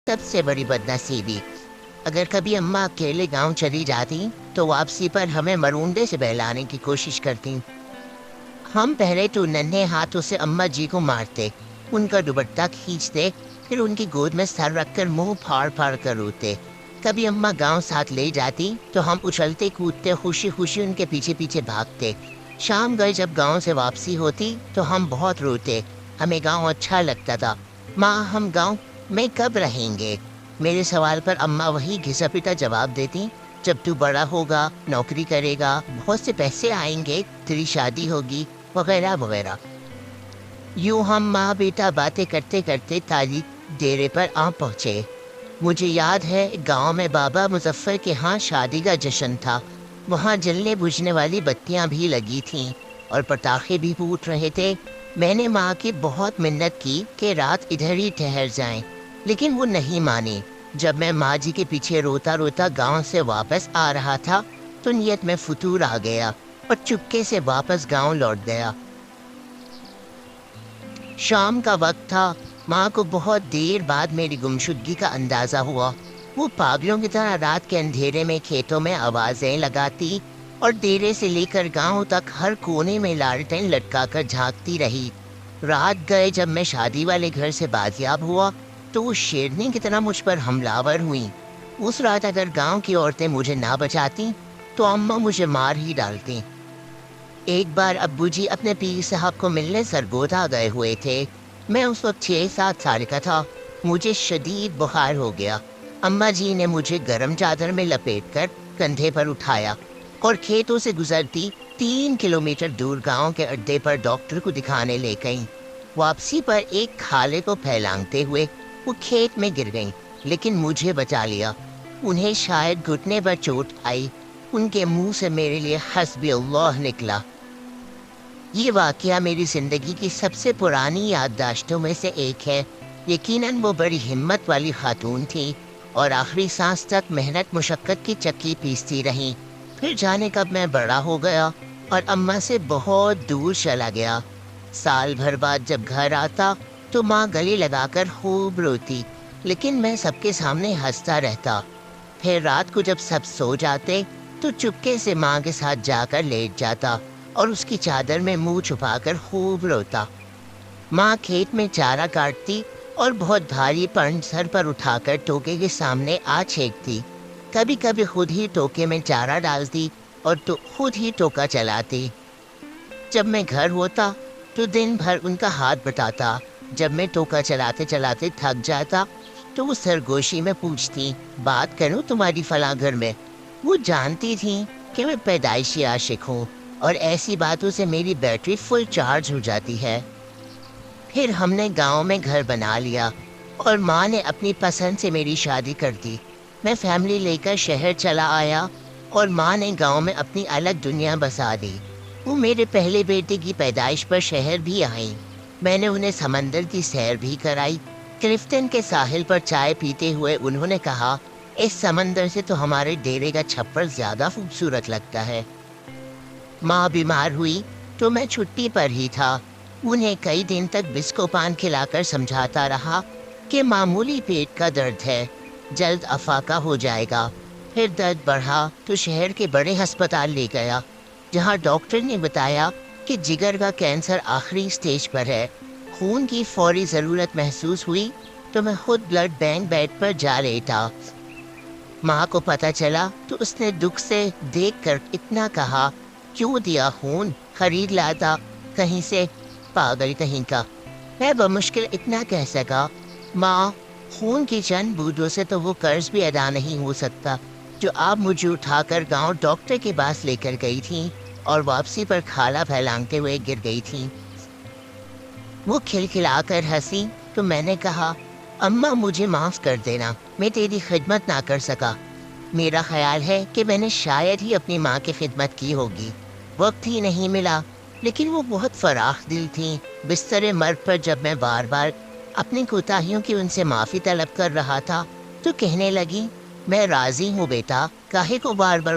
سب سے بڑی بدنصیبی۔ اگر کبھی اماں اکیلے گاؤں چلی جاتی تو واپسی پر ہمیں مرونڈے سے بہلانے کی کوشش کرتی۔ ہم پہلے تو ننھے ہاتھوں سے اماں جی کو مارتے، ان کا دوپٹہ کھینچتے، پھر ان کی گود میں سر رکھ کر منہ پھاڑ پھاڑ کر روتے۔ کبھی اماں گاؤں ساتھ لے جاتی تو ہم اچھلتے کودتے خوشی خوشی ان کے پیچھے پیچھے بھاگتے۔ شام گئے جب گاؤں سے واپسی ہوتی تو ہم بہت روتے، ہمیں گاؤں اچھا لگتا تھا، ماں ہم گاؤں میں کب رہیں گے؟ میرے سوال پر اماں وہی گھسا پٹا جواب دیتی، جب تو بڑا ہوگا، نوکری کرے گا، بہت سے پیسے آئیں گے، تیری شادی ہوگی، وغیرہ وغیرہ۔ یوں ہم ماں بیٹا باتیں کرتے کرتے تاریخ ڈیرے پر آ پہنچے۔ مجھے یاد ہے گاؤں میں بابا مظفر کے ہاں شادی کا جشن تھا۔ وہاں جلنے بجھنے والی بتیاں بھی لگی تھیں اور پٹاخے بھی پھوٹ رہے تھے۔ میں نے ماں کی بہت منت کی کہ رات ادھر ہی ٹھہر جائیں، لیکن وہ نہیں مانی۔ جب میں ماں جی کے پیچھے روتا روتا گاؤں سے واپس آ رہا تھا تو نیت میں فتور آ گیا اور چپکے سے واپس گاؤں لوٹ گیا۔ شام کا وقت تھا، ماں کو بہت دیر بعد میری گمشدگی کا اندازہ ہوا۔ وہ پاگلوں کی طرح رات کے اندھیرے میں کھیتوں میں آوازیں لگاتی اور ڈیرے سے لے کر گاؤں تک ہر کونے میں لالٹین لٹکا کر جھانکتی رہی۔ رات گئے جب میں شادی والے گھر سے بازیاب ہوا تو وہ شیرنی کی طرح مجھ پر حملہ ور ہوئیں۔ اس رات اگر گاؤں کی عورتیں مجھے نہ بچاتی تو اماں مجھے مار ہی ڈالتی۔ ایک بار ابو جی اپنے پیر صاحب کو ملنے سرگودا گئے ہوئے تھے۔ میں اس وقت 6-7 سال کا تھا۔ مجھے شدید بخار ہو گیا۔ اماں جی نے مجھے گرم چادر میں لپیٹ کر کندھے پر اٹھایا اور کھیتوں سے گزرتی 3 کلومیٹر دور گاؤں کے اڈے پر ڈاکٹر کو دکھانے لے گئیں۔ واپسی پر ایک کھالے کو پھیلانگتے ہوئے وہ کھیت میں گر گئیں، لیکن مجھے بچا لیا۔ انہیں شاید گھٹنے پر چوٹ آئی۔ ان کے منہ سے میرے لیے حسبی اللہ نکلا۔ یہ واقعہ میری زندگی کی سب سے پرانی یادداشتوں میں سے ایک ہے۔ یقیناً وہ بڑی ہمت والی خاتون تھی اور آخری سانس تک محنت مشقت کی چکی پیستی رہیں۔ پھر جانے کب میں بڑا ہو گیا اور اماں سے بہت دور چلا گیا۔ سال بھر بعد جب گھر آتا تو ماں گلے لگا کر خوب روتی، لیکن میں سب کے سامنے ہنستا رہتا۔ پھر رات کو جب سب سو جاتے تو چپکے سے ماں کے ساتھ جا کر لیٹ جاتا اور اس کی چادر میں منہ چھپا کر خوب روتا۔ ماں کھیت میں چارہ کاٹتی اور بہت بھاری پن سر پر اٹھا کر ٹوکے کے سامنے آ چھینکتی۔ کبھی کبھی خود ہی ٹوکے میں چارہ ڈالتی اور تو خود ہی ٹوکا چلاتی۔ جب میں گھر ہوتا تو دن بھر ان کا ہاتھ بٹاتا۔ جب میں ٹوکا چلاتے چلاتے تھک جاتا تو وہ سرگوشی میں پوچھتی، بات کروں تمہاری فلاں گھر میں؟ وہ جانتی تھیں کہ میں پیدائشی عاشق ہوں اور ایسی باتوں سے میری بیٹری فل چارج ہو جاتی ہے۔ پھر ہم نے گاؤں میں گھر بنا لیا اور ماں نے اپنی پسند سے میری شادی کر دی۔ میں فیملی لے کر شہر چلا آیا اور ماں نے گاؤں میں اپنی الگ دنیا بسا دی۔ وہ میرے پہلے بیٹے کی پیدائش پر شہر بھی آئیں۔ میں نے انہیں سمندر کی سیر بھی کرائی۔ کلفٹن کے ساحل پر چائے پیتے ہوئے انہوں نے کہا، اس سمندر سے تو ہمارے ڈیرے کا چھپر زیادہ خوبصورت لگتا ہے۔ ماں بیمار ہوئی تو میں چھٹی پر ہی تھا۔ انہیں کئی دن تک بسکو پان کھلا کر سمجھاتا رہا کہ معمولی پیٹ کا درد ہے، جلد افاقہ ہو جائے گا۔ پھر درد بڑھا تو شہر کے بڑے ہسپتال لے گیا، جہاں ڈاکٹر نے بتایا کہ جگر کا کینسر آخری سٹیج پر ہے۔ خون کی فوری ضرورت محسوس ہوئی تو میں خود بلڈ بینک بیڈ پر جا لیٹا۔ ماں کو پتہ چلا تو اس نے دکھ سے دیکھ کر اتنا کہا، کیوں دیا خون؟ خرید لاتا کہیں سے، پاگل کہیں کا۔ میں بمشکل اتنا کہہ سکا، ماں خون کی چند بوندوں سے تو وہ قرض بھی ادا نہیں ہو سکتا جو آپ مجھے اٹھا کر گاؤں ڈاکٹر کے پاس لے کر گئی تھیں اور واپسی پر کھالا پھیلانگتے ہوئے گر گئی تھیں۔ وہ کھلکھلا کر ہنسی تو میں نے کہا، اماں مجھے معاف کر دینا، میں تیری خدمت نہ کر سکا۔ میرا خیال ہے کہ میں نے شاید ہی اپنی ماں کی خدمت کی ہوگی، وقت ہی نہیں ملا۔ لیکن وہ بہت فراخ دل تھیں۔ بستر مرگ پر جب میں بار بار اپنی کوتاہیوں کی ان سے معافی طلب کر رہا تھا تو کہنے لگی، میں راضی ہوں بیٹا، کاہے کو بار بار